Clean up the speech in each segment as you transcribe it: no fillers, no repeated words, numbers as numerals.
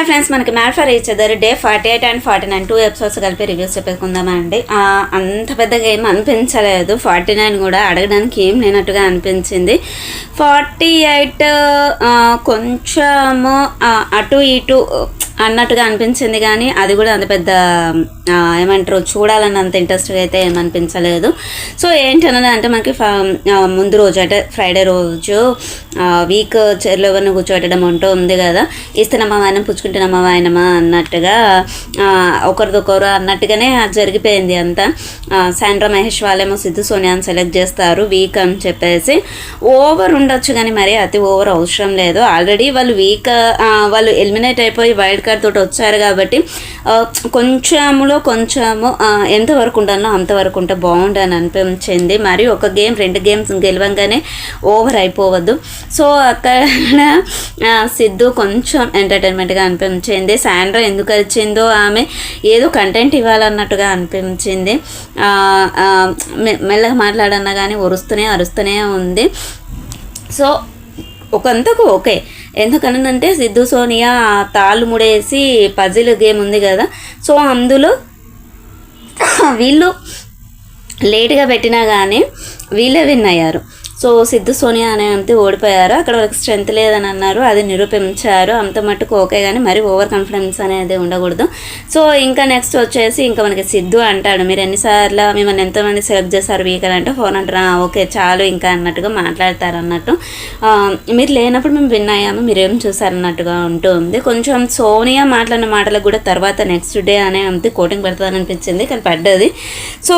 Hi friends, మనకి mad for each other day 48 and 49 2 episodes కలిపి reviews చెప్పుకుందామండి. అంత పెద్దగా ఏం అనిపించలేదు. 49 కూడా అడగడానికి ఏం లేనట్టుగా అనిపించింది. 48 కొంచెము అటు ఇటు అన్నట్టుగా అనిపించింది, కానీ అది కూడా అంత పెద్ద ఏమంటారు చూడాలన్నంత ఇంట్రెస్ట్గా అయితే ఏమనిపించలేదు. సో ఏంటన్నది అంటే మనకి ముందు రోజు అంటే ఫ్రైడే రోజు వీక్ చైర్లో ఎవరిని కూర్చోబెట్టడం అంటూ ఉంది కదా, ఇస్తున్నామా వాయనం పుచ్చుకుంటున్నామా వాయనమా అన్నట్టుగా ఒకరిదొకరు అన్నట్టుగానే జరిగిపోయింది అంతా. శాండ్రా మహేష్ వాళ్ళేమో సిద్ధు సోనియాని సెలెక్ట్ చేస్తారు వీక్ అని చెప్పేసి. ఓవర్ ఉండొచ్చు కానీ మరి అతి ఓవర్ అవసరం లేదు. ఆల్రెడీ వాళ్ళు వీక్ వాళ్ళు ఎలిమినేట్ అయిపోయి వైల్డ్ కార్డ్ తోటి వచ్చారు కాబట్టి కొంచెము ఎంతవరకు ఉండాలో అంతవరకు ఉంటే బాగుండని అనిపించింది. మరి ఒక గేమ్ 2 గేమ్స్ గెలవంగానే ఓవర్ అయిపోవద్దు. సో అక్కడ సిద్ధు కొంచెం ఎంటర్టైన్మెంట్గా అనిపించింది. శాండ్రా ఎందుకు వచ్చిందో ఆమె ఏదో కంటెంట్ ఇవ్వాలన్నట్టుగా అనిపించింది. మెల్లగా మాట్లాడన్నా కానీ అరుస్తూనే ఉంది. సో ఒకంతకు ఓకే. ఎందుకనంటే సిద్ధు సోనియా తాళ్ళు ముడేసి పజిల్ గేమ్ ఉంది కదా, సో అందులో వీళ్ళు లేట్గా పెట్టినా కానీ వీళ్ళే విన్ అయ్యారు. సో సిద్ధు సోనియా అనే అంతే ఓడిపోయారు. అక్కడ వాళ్ళకి స్ట్రెంత్ లేదని అన్నారు, అది నిరూపించారు. అంత మట్టుకు ఓకే, కానీ మరి ఓవర్ కాన్ఫిడెన్స్ అనేది ఉండకూడదు. సో ఇంకా నెక్స్ట్ వచ్చేసి ఇంకా మనకి సిద్ధు అంటాడు, మీరు ఎన్నిసార్లు మిమ్మల్ని ఎంతమంది సెలెక్ట్ చేశారు వీక్ అని అంటే 4 అంటారా, ఓకే చాలు ఇంకా అన్నట్టుగా మాట్లాడతారు అన్నట్టు. మీరు లేనప్పుడు మేము విన్ అయ్యాము, మీరేం చూసారన్నట్టుగా ఉంటుంది. కొంచెం సోనియా మాట్లాడిన మాటలకు కూడా తర్వాత నెక్స్ట్ డే అనే అంతే కోటింగ్ పెడతాదని అనిపించింది, కానీ పడ్డది. సో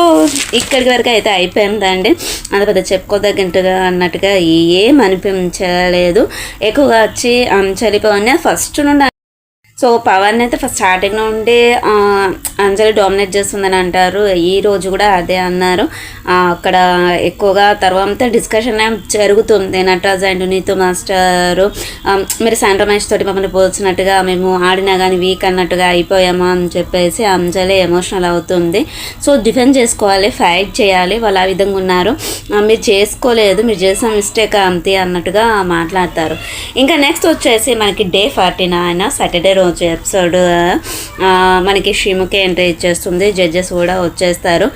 ఇక్కడికి వరకు అయితే అయిపోయిందండి. అంత పెద్ద చెప్పుకోదగ్గట్టుగా అన్నట్టుగా ఏం అనిపించలేదు. ఎక్కువగా వచ్చి అంజలి పవన్ ఫస్ట్ నుండి, సో పవన్ అయితే ఫస్ట్ స్టార్టింగ్ నుండి అంజలి డామినేట్ చేస్తుందని అంటారు. ఈ రోజు కూడా అదే అన్నారు. అక్కడ ఎక్కువగా తర్వాత డిస్కషన్ జరుగుతుంది. నటరాజ్ అండ్ నీతు మాస్టరు మీరు శాండ్రా మహేష్ తోటి మమ్మల్ని పోల్చినట్టుగా మేము ఆడినా కానీ వీక్ అన్నట్టుగా అయిపోయాము అని చెప్పేసి అంజలి ఎమోషనల్ అవుతుంది. సో డిఫెండ్ చేసుకోవాలి, ఫైట్ చేయాలి, వాళ్ళు ఆ విధంగా ఉన్నారు, మీరు చేసుకోలేదు, మీరు చేసిన మిస్టేక్ అంతే అన్నట్టుగా మాట్లాడతారు. ఇంకా నెక్స్ట్ వచ్చేసి మనకి డే 49 సాటర్డే రోజు ఎపిసోడ్ మనకి శ్రీముఖి ఎంట్రీ ఇచ్చేస్తుంది. జడ్జెస్ కూడా వచ్చేస్తారు.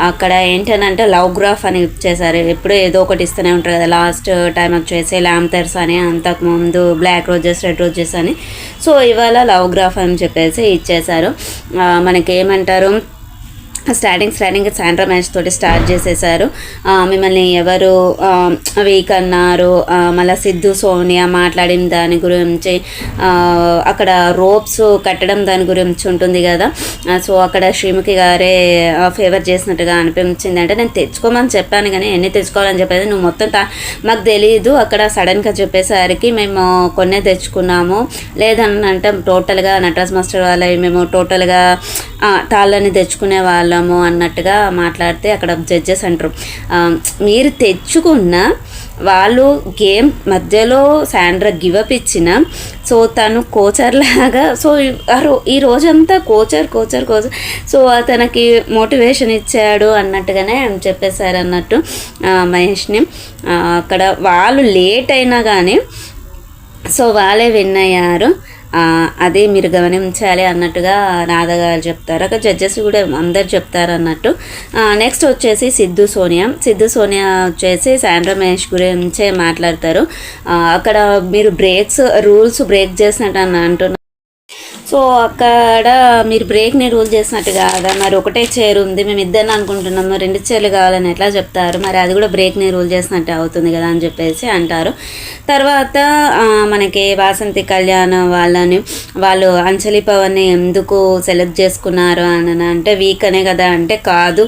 అక్కడ ఏంటనంటే లవ్ గ్రాఫ్ అని ఇచ్చేసారు. ఎప్పుడు ఏదో ఒకటి ఇస్తూనే ఉంటారు కదా. లాస్ట్ టైం వచ్చేసి ల్యాంథర్స్ అని, అంతకుముందు బ్లాక్ రోజెస్, రెడ్ రోజెస్ అని. సో ఇవాళ లవ్ గ్రాఫ్ అని చెప్పేసి ఇచ్చేసారు. మనకి ఏమంటారు, స్టార్టింగ్ శాండ్రా మ్యాచ్ తోటి స్టార్ట్ చేసేసారు. మిమ్మల్ని ఎవరు వీక్ అన్నారు, మళ్ళీ సిద్ధు సోనియా మాట్లాడిన దాని గురించి, అక్కడ రోప్స్ కట్టడం దాని గురించి ఉంటుంది కదా. సో అక్కడ శ్రీముఖి గారే ఫేవర్ చేసినట్టుగా అనిపించింది. అంటే నేను తెచ్చుకోమని చెప్పాను కానీ ఎన్ని తెచ్చుకోవాలని చెప్పేది నువ్వు మొత్తం మాకు తెలియదు, అక్కడ సడన్గా చెప్పేసరికి మేము కొన్నే తెచ్చుకున్నాము, లేదని అంటే టోటల్గా నటరాజ్ మాస్టర్ వాళ్ళ మేము టోటల్గా తాళ్ళని తెచ్చుకునే వాళ్ళము అన్నట్టుగా మాట్లాడితే అక్కడ జడ్జెస్ అంటారు, మీరు తెచ్చుకున్న వాళ్ళు గేమ్ మధ్యలో శాండ్రా గివప్ ఇచ్చిన, సో తను కోచర్ లాగా, సో ఈ రోజంతా కోచర్ సో తనకి మోటివేషన్ ఇచ్చాడు అన్నట్టుగానే చెప్పేశారు అన్నట్టు మహేష్ని. అక్కడ వాళ్ళు లేట్ అయినా కానీ సో వాళ్ళే విన్ అయ్యారు, అదే మీరు గమనించాలి అన్నట్టుగా రాధా గారు చెప్తారు. అక్కడ జడ్జెస్ కూడా అందరు చెప్తారు అన్నట్టు. నెక్స్ట్ వచ్చేసి సిద్ధు సోనియా వచ్చేసి శాండ్రా మహేష్ గురించే మాట్లాడతారు. అక్కడ మీరు రూల్స్ బ్రేక్ చేసినట్టు అంటున్నారు. సో అక్కడ మీరు బ్రేక్ని రూల్ చేసినట్టు కాదా, మరి ఒకటే చైర్ ఉంది, మేము ఇద్దరిని అనుకుంటున్నాము, 2 చైర్లు కావాలని ఎట్లా చెప్తారు, మరి అది కూడా బ్రేక్ని రూల్ చేసినట్టు అవుతుంది కదా అని చెప్పేసి అంటారు. తర్వాత మనకి వాసంతి కళ్యాణ్ వాళ్ళు అంజలి పవన్ని ఎందుకు సెలెక్ట్ చేసుకున్నారు అని అంటే వీక్ అనే కదా అంటే కాదు,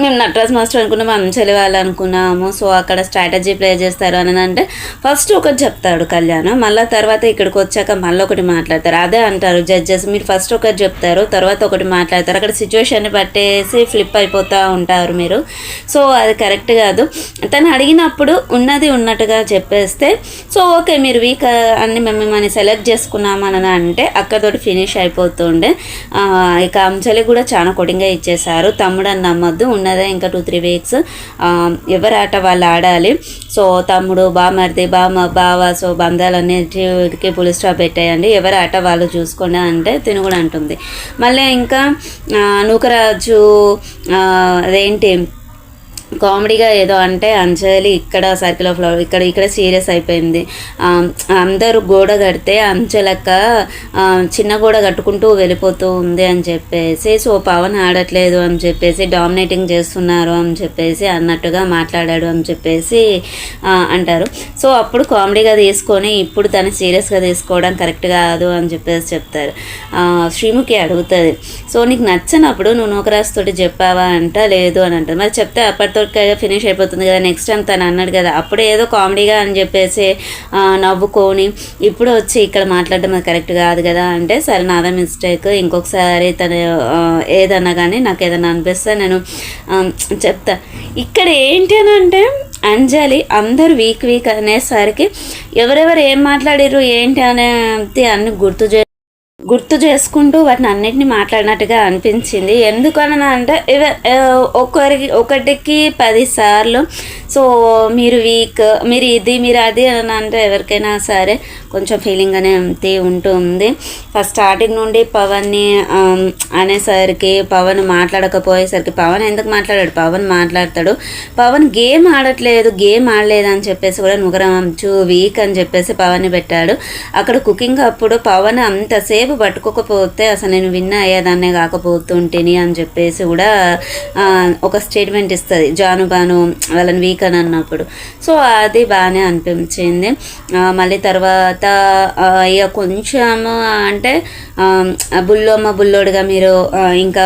మేము నటరాజ్ మాస్టర్ అనుకున్నాము, అంజలి వాళ్ళు అనుకున్నాము, సో అక్కడ స్ట్రాటజీ ప్లే చేస్తారు అని అంటే ఫస్ట్ ఒకటి చెప్తాడు కళ్యాణ్, మళ్ళీ తర్వాత ఇక్కడికి వచ్చాక మళ్ళీ ఒకటి మాట్లాడతారు. అదే అంటారు జడ్జెస్, మీరు ఫస్ట్ ఒకటి చెప్తారు తర్వాత ఒకటి మాట్లాడతారు, అక్కడ సిచ్యువేషన్ని పట్టేసి ఫ్లిప్ అయిపోతూ ఉంటారు మీరు. సో అది కరెక్ట్ కాదు. తను అడిగినప్పుడు ఉన్నది ఉన్నట్టుగా చెప్పేస్తే సో ఓకే మీరు వీక్ అన్ని మిమ్మల్ని సెలెక్ట్ చేసుకున్నామని అంటే అక్కడతోటి ఫినిష్ అయిపోతుండే. ఇక అంజలి కూడా చాలా కొటింగ్గా ఇచ్చేశారు, తమ్ముడు అని నమ్మొద్దు, ఉన్న ఉన్నదే ఇంకా 2-3 వీక్స్. ఎవరి ఆట వాళ్ళు ఆడాలి. సో తమ్ముడు, బామర్ది, బావ, సో బంధాలన్నిటికీ పులి స్టాప్ పెట్టేయండి, ఎవరి ఆట వాళ్ళు చూసుకోండి అంటే తిను కూడా అంటుంది. మళ్ళీ ఇంకా నూకరాజు అదేంటి కామెడీగా ఏదో అంటే అంజలి ఇక్కడ సర్కిల్ ఆఫ్ లవ్ ఇక్కడ సీరియస్ అయిపోయింది. అందరూ గోడ కడితే అంజలక్క చిన్న గోడ కట్టుకుంటూ వెళ్ళిపోతూ ఉంది అని చెప్పేసి, సో పవన్ ఆడట్లేదు అని చెప్పేసి, డామినేటింగ్ చేస్తున్నారు అని చెప్పేసి అన్నట్టుగా మాట్లాడాడు అని చెప్పేసి అంటారు. సో అప్పుడు కామెడీగా తీసుకొని ఇప్పుడు తను సీరియస్గా తీసుకోవడం కరెక్ట్ కాదు అని చెప్పేసి చెప్తారు. శ్రీముఖి అడుగుతుంది, సో నీకు నచ్చినప్పుడు నువ్వు నూకరాజు తోటి చెప్పావా అంట, లేదు అని అంటుంది. మరి చెప్తే అప్పటితో ఫినిష్ అయిపోతుంది కదా, నెక్స్ట్ టైం తను అన్నాడు కదా, అప్పుడు ఏదో కామెడీగా అని చెప్పేసి నవ్వుకొని ఇప్పుడు వచ్చి ఇక్కడ మాట్లాడడం అది కరెక్ట్ కాదు కదా అంటే, సరే నాదే మిస్టేక్, ఇంకొకసారి తను ఏదన్నా కానీ నాకు ఏదన్నా అనిపిస్తే నేను చెప్తా. ఇక్కడ ఏంటి అని అంటే అంజలి అందరూ వీక్ అనేసరికి ఎవరెవరు ఏం మాట్లాడారు ఏంటి అనేది అన్ని గుర్తు చేసుకుంటూ వాటిని అన్నిటిని మాట్లాడినట్టుగా అనిపించింది. ఎందుకన్నా అంటే ఒకటికి 10 సార్లు సో మీరు వీక్, మీరు ఇది, మీరు అది అని అంటే ఎవరికైనా సరే కొంచెం ఫీలింగ్ అనేది ఉంటుంది. ఫస్ట్ స్టార్టింగ్ నుండి పవన్ని అనేసరికి పవన్ మాట్లాడకపోయేసరికి, పవన్ ఎందుకు మాట్లాడాడు, పవన్ మాట్లాడతాడు, పవన్ గేమ్ ఆడట్లేదు అని చెప్పేసి కూడా నూకరాజు వీక్ అని చెప్పేసి పవన్ని పెట్టాడు. అక్కడ కుకింగ్ అప్పుడు పవన్ అంతసేపు పట్టుకోకపోతే అసలు నేను విన్ అయ్యేదాన్నే కాకపోతుంటేని అని చెప్పేసి కూడా ఒక స్టేట్మెంట్ ఇస్తుంది జాను వాళ్ళని వీక్ అని అన్నప్పుడు. సో అది బాగానే అనిపించింది. మళ్ళీ తర్వాత ఇక కొంచెం అంటే బుల్లోడుగా మీరు ఇంకా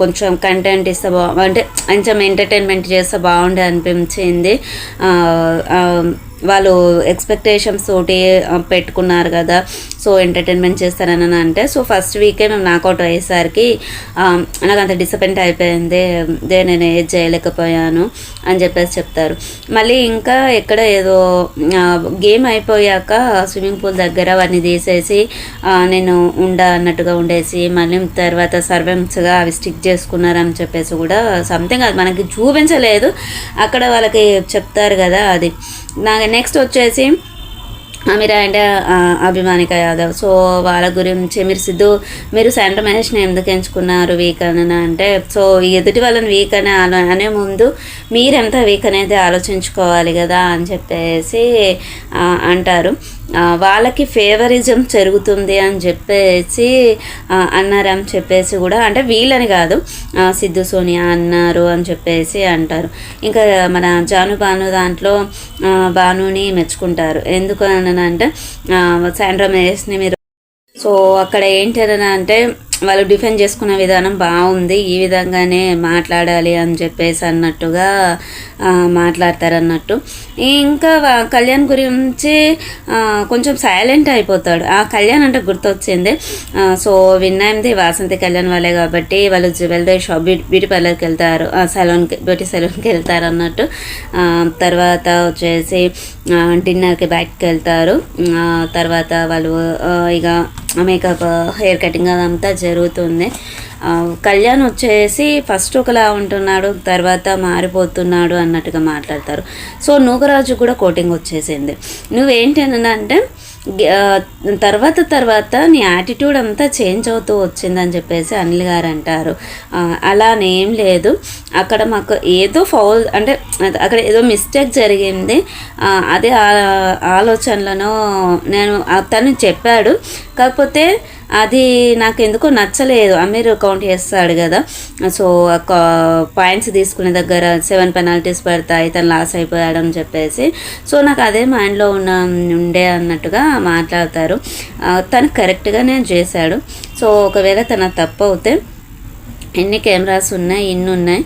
కొంచెం కంటెంట్ ఇస్తే అంటే కొంచెం ఎంటర్టైన్మెంట్ చేస్తే బాగుండే అనిపించింది. వాళ్ళు ఎక్స్పెక్టేషన్స్ తోటి పెట్టుకున్నారు కదా, సో ఎంటర్టైన్మెంట్ చేస్తారని అంటే, సో ఫస్ట్ వీకే మేము నాకౌట్ అయ్యేసరికి నాకు అంత డిసప్పాయింట్ అయిపోయింది, నేను ఏది చేయలేకపోయాను అని చెప్పేసి చెప్తారు. మళ్ళీ ఇంకా ఎక్కడ ఏదో గేమ్ అయిపోయాక స్విమ్మింగ్ పూల్ దగ్గర వాటిని తీసేసి నేను అన్నట్టుగా ఉండేసి మళ్ళీ తర్వాత సర్వెంట్స్గా అవి స్టిక్ చేసుకున్నారని చెప్పేసి కూడా సంథింగ్ అది మనకి చూపించలేదు, అక్కడ వాళ్ళకి చెప్తారు కదా అది. నాకు నెక్స్ట్ వచ్చేసి అమీరా అంటే అభిమానిక యాదవ్. సో వాళ్ళ గురించి మీరు సెంటర్ మహేష్ని ఎందుకు ఎంచుకున్నారు వీక్ అని అంటే, సో ఎదుటి వాళ్ళని వీక్ అనే ముందు మీరెంత వీక్ అనేది ఆలోచించుకోవాలి కదా అని చెప్పేసి అంటారు. వాళ్ళకి ఫేవరిజం జరుగుతుంది అని చెప్పేసి అన్నారని చెప్పేసి కూడా, అంటే వీళ్ళని కాదు సిద్ధు సోనియా అన్నారు అని చెప్పేసి అంటారు. ఇంకా మన భాను దాంట్లో భానుని మెచ్చుకుంటారు. ఎందుకు అని అంటే శాండ్రా మహేష్ని మీరు, సో అక్కడ ఏంటి అంటే వాళ్ళు డిఫెండ్ చేసుకున్న విధానం బాగుంది, ఈ విధంగానే మాట్లాడాలి అని చెప్పేసి అన్నట్టుగా మాట్లాడతారన్నట్టు. ఇంకా కళ్యాణ్ గురించి కొంచెం సైలెంట్ అయిపోతాడు. ఆ కళ్యాణ్ అంటే గుర్తొచ్చింది, సో విన్నాయింది వాసంతి కళ్యాణ్ వాళ్ళే కాబట్టి వాళ్ళు జ్యువెలరీ షాప్ బ్యూటీ పార్లర్కి వెళ్తారు, బ్యూటీ సెలూన్కి వెళ్తారు అన్నట్టు. తర్వాత వచ్చేసి డిన్నర్కి బయటకు వెళ్తారు. తర్వాత వాళ్ళు ఇక మేకప్, హెయిర్ కటింగ్ అదంతా జరుగుతుంది. కళ్యాణ్ వచ్చేసి ఫస్ట్ ఒకలా ఉంటున్నాడు, తర్వాత మారిపోతున్నాడు అన్నట్టుగా మాట్లాడతారు. సో నూకరాజు కూడా కోటింగ్ వచ్చేసింది. నువ్వేంటి అంటే తర్వాత నీ యాటిట్యూడ్ అంతా చేంజ్ అవుతూ వచ్చిందని చెప్పేసి అనిల్ గారు అంటారు. అలానేం లేదు, అక్కడ మాకు ఏదో ఫౌల్ అంటే అక్కడ ఏదో మిస్టేక్ జరిగింది, అదే ఆలోచనలను నేను తను చెప్పాడు, కాకపోతే అది నాకు ఎందుకో నచ్చలేదు. అమీర్ కౌంట్ చేస్తాడు కదా, సో పాయింట్స్ తీసుకునే దగ్గర 7 పెనాల్టీస్ పడతాయి, తను లాస్ అయిపోయాడని చెప్పేసి, సో నాకు అదే మైండ్లో ఉండే అన్నట్టుగా మాట్లాడతారు. తను కరెక్ట్గానే చేశాడు. సో ఒకవేళ తన తప్పు అవుతే ఎన్ని కెమెరాస్ ఉన్నాయి, ఇన్ని ఉన్నాయి,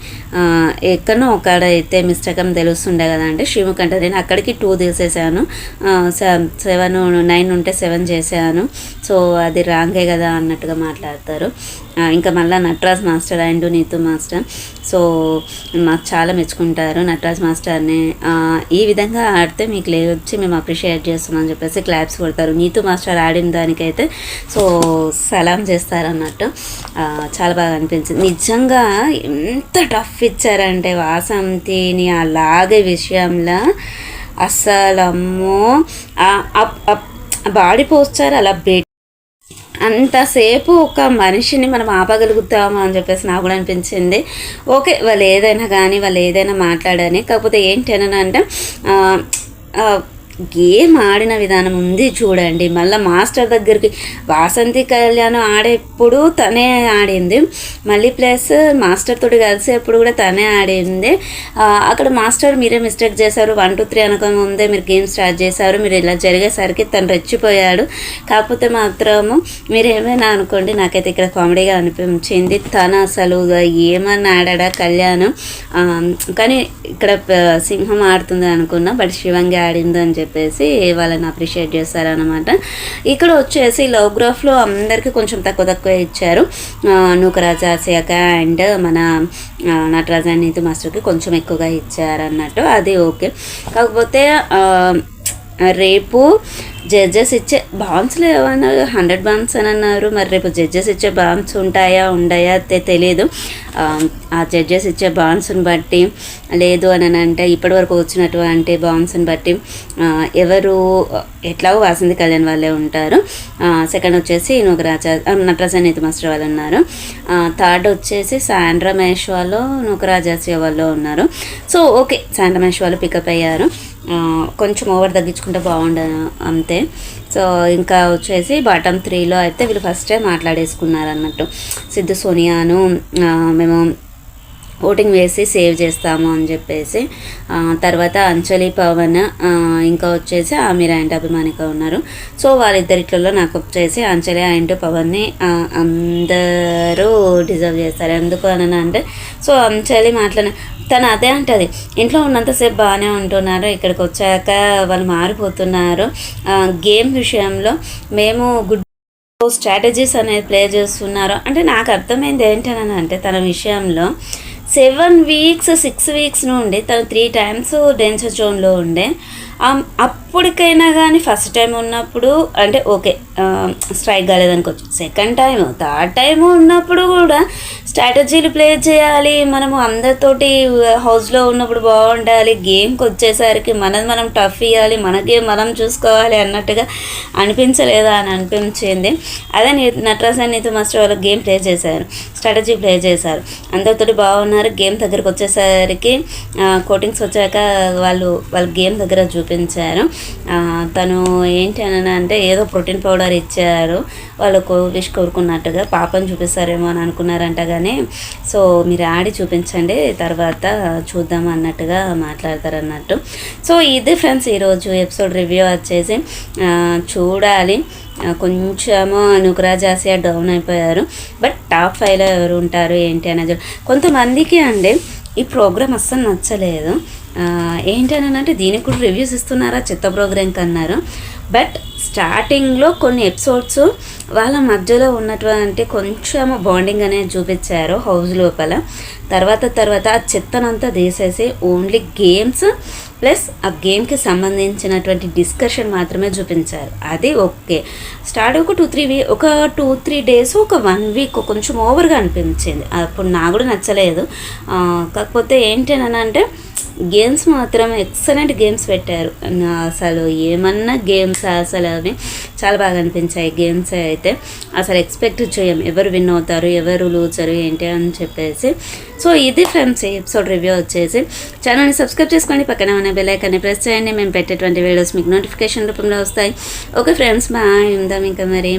ఎక్కడో ఒకడ అయితే మిస్టేక్ అని తెలుస్తుండే కదా అంటే శ్రీముఖ్ అంటే నేను అక్కడికి 2 తీసేసాను, 7 9 ఉంటే 7 చేశాను, సో అది రాంగే కదా అన్నట్టుగా మాట్లాడతారు. ఇంకా మళ్ళీ Nataraj master and Neetu master, so మాకు చాలా మెచ్చుకుంటారు నటరాజ్ మాస్టర్ని. ఈ విధంగా ఆడితే మీకు వచ్చి మేము అప్రిషియేట్ చేస్తున్నామని చెప్పేసి క్లాప్స్ కొడతారు. నీతు మాస్టర్ ఆడిన దానికైతే సో సలాం చేస్తారు అన్నట్టు. చాలా బాగా అనిపించింది. నిజంగా ఎంత టఫ్ ఇచ్చారంటే వాసంతిని అలాగే విషయంలో అస్సలు అమ్మో బాడీ పోస్చర్ అలా అంతసేపు ఒక మనిషిని మనం ఆపగలుగుతాము అని చెప్పేసి నాకు కూడా అనిపించింది. ఓకే, వాళ్ళు ఏదైనా కానీ వాళ్ళు ఏదైనా మాట్లాడని, కాకపోతే ఏంటి అని అంటే గేమ్ ఆడిన విధానం ఉంది చూడండి. మళ్ళీ మాస్టర్ దగ్గరికి వాసంతి కళ్యాణం ఆడేప్పుడు తనే ఆడింది, మళ్ళీ ప్లస్ మాస్టర్ తోటి కలిసేప్పుడు కూడా తనే ఆడింది. అక్కడ మాస్టర్ మీరే మిస్టేక్ చేశారు 1 2 3 అనక ముందే మీరు గేమ్ స్టార్ట్ చేశారు, మీరు ఇలా జరిగేసరికి తను రెచ్చిపోయాడు. కాకపోతే మాత్రము మీరు ఏమైనా అనుకోండి, నాకైతే ఇక్కడ కామెడీగా అనిపించింది. తను అసలు ఏమన్నా ఆడా కళ్యాణం, కానీ ఇక్కడ సింహం ఆడుతుంది అనుకున్నా, బట్ శివంగి ఆడింది అని చెప్పేసి వాళ్ళని అప్రిషియేట్ చేస్తారనమాట. ఇక్కడ వచ్చేసి లవ్ గ్రాఫ్లో అందరికీ కొంచెం తక్కువ ఇచ్చారు. నూకరాజ ఆసియాక అండ్ మన నటరాజ నీతు మాస్టర్కి కొంచెం ఎక్కువగా ఇచ్చారన్నట్టు, అది ఓకే. కాకపోతే రేపు జడ్జెస్ ఇచ్చే బాంబ్స్లో ఏమన్నారు 100 బాంబ్స్ అని అన్నారు. మరి రేపు జడ్జెస్ ఇచ్చే బాంబ్స్ ఉండయా తెలియదు. ఆ జడ్జెస్ ఇచ్చే బాంబ్స్ని బట్టి లేదు అని అంటే ఇప్పటివరకు వచ్చినటువంటి బాంబ్స్ని బట్టి ఎవరు ఎట్లాగో వాసంతి కళ్యాణ్ వాళ్ళే ఉంటారు. సెకండ్ వచ్చేసి నటరాజ నీతి మాస్టర్ వాళ్ళు ఉన్నారు. థర్డ్ వచ్చేసి శాండ్రా మహేష్ వాళ్ళు నూకరాజాసియా వాళ్ళు ఉన్నారు. సో ఓకే, శాండ్రా మహేష్ వాళ్ళు పికప్ అయ్యారు. కొంచెం ఓవర్ తగ్గించుకుంటే బాగుండదు అంతే. సో ఇంకా వచ్చేసి బాటమ్ 3లో అయితే వీళ్ళు ఫస్టే మాట్లాడేసుకున్నారు అన్నట్టు, సిద్ధు సోనియాను మేము ఓటింగ్ వేసి సేవ్ చేస్తాము అని చెప్పేసి. తర్వాత అంజలి పవన్ ఇంకా వచ్చేసి ఆమిరా అండ్ అభిమానిక ఉన్నారు. సో వాళ్ళిద్దరిట్లో నాకు వచ్చేసి అంజలి అండ్ పవన్ని అందరూ డిజర్వ్ చేస్తారు. ఎందుకు అని అంటే, సో అంజలి తను అదే అంటుంది, ఇంట్లో ఉన్నంతసేపు బాగానే ఉంటున్నారు, ఇక్కడికి వచ్చాక వాళ్ళు మారిపోతున్నారు. గేమ్ విషయంలో మేము స్ట్రాటజీస్ అనేది ప్లే చేస్తున్నారు అంటే నాకు అర్థమైంది ఏంటని అంటే, తన విషయంలో 7 వీక్స్ 6 వీక్స్ నుండి తను 3 టైమ్స్ డేంజర్ జోన్లో ఉండే. అప్పటికైనా కానీ ఫస్ట్ టైం ఉన్నప్పుడు అంటే ఓకే స్ట్రైక్ కాలేదనుకోవచ్చు, సెకండ్ టైం థర్డ్ టైం ఉన్నప్పుడు కూడా స్ట్రాటజీలు ప్లే చేయాలి, మనము అందరితోటి హౌస్లో ఉన్నప్పుడు బాగుండాలి, గేమ్కి వచ్చేసరికి మనం టఫ్ ఇవ్వాలి, మన గేమ్ మనం చూసుకోవాలి అన్నట్టుగా అనిపించలేదా అని అనిపించింది. అదే నటరాజ నీతు మాస్టర్ వాళ్ళు గేమ్ ప్లే చేశారు, స్ట్రాటజీ ప్లే చేశారు, అందరితోటి బాగున్నారు. గేమ్ దగ్గరకు వచ్చేసరికి కోటింగ్స్ వచ్చాక వాళ్ళు గేమ్ దగ్గర చూపించారు. తను ఏంటి అని అంటే ఏదో ప్రోటీన్ పౌడర్ ఇచ్చారు, వాళ్ళు విష్ కోరుకున్నట్టుగా పాపం చూపిస్తారేమో అని అనుకున్నారంట. కానీ సో మీరు ఆడి చూపించండి తర్వాత చూద్దాం అన్నట్టుగా మాట్లాడతారన్నట్టు. సో ఇది ఫ్రెండ్స్ ఈరోజు ఎపిసోడ్ రివ్యూ వచ్చేసి చూడాలి. కొంచెము నూకరాజ్ ఆసియా డౌన్ అయిపోయారు, బట్ టాప్ 5లో ఎవరు ఉంటారు ఏంటి అనేది కొంతమందికి అండి ఈ ప్రోగ్రామ్ అస్సలు నచ్చలేదు. ఏంటని అంటే దీనికి కూడా రివ్యూస్ ఇస్తున్నారా చెత్త ప్రోగ్రామ్కి అన్నారు. బట్ స్టార్టింగ్లో కొన్ని ఎపిసోడ్స్ వాళ్ళ మధ్యలో ఉన్నటువంటి కొంచెం బాండింగ్ అనేది చూపించారు హౌస్ లోపల. తర్వాత ఆ చెత్తనంతా తీసేసి ఓన్లీ గేమ్స్ ప్లస్ ఆ గేమ్కి సంబంధించినటువంటి డిస్కషన్ మాత్రమే చూపించారు. అది ఓకే. స్టార్ట్ ఒక 2-3 డేస్ ఒక 1 వీక్ కొంచెం ఓవర్గా అనిపించింది, అప్పుడు నాకు కూడా నచ్చలేదు. కాకపోతే ఏంటి అని అంటే గేమ్స్ మాత్రం ఎక్సలెంట్ గేమ్స్ పెట్టారు. అసలు ఏమన్నా గేమ్స్ అసలు అవి చాలా బాగా అనిపించాయి. గేమ్స్ అయితే అసలు ఎక్స్పెక్ట్ చేయం ఎవరు విన్ అవుతారు ఎవరు లూజరు ఏంటి అని చెప్పేసి. సో ఇది ఫ్రెండ్స్ ఎపిసోడ్ రివ్యూ వచ్చేసి. ఛానల్ని సబ్స్క్రైబ్ చేసుకోండి, పక్కన ఉన్న బెల్ ఐకాన్ని ప్రెస్ చేయండి, మేము పెట్టేటువంటి వీడియోస్ మీకు నోటిఫికేషన్ రూపంలో వస్తాయి. ఓకే ఫ్రెండ్స్, బాయ్, ఉందాం ఇంకా మరి.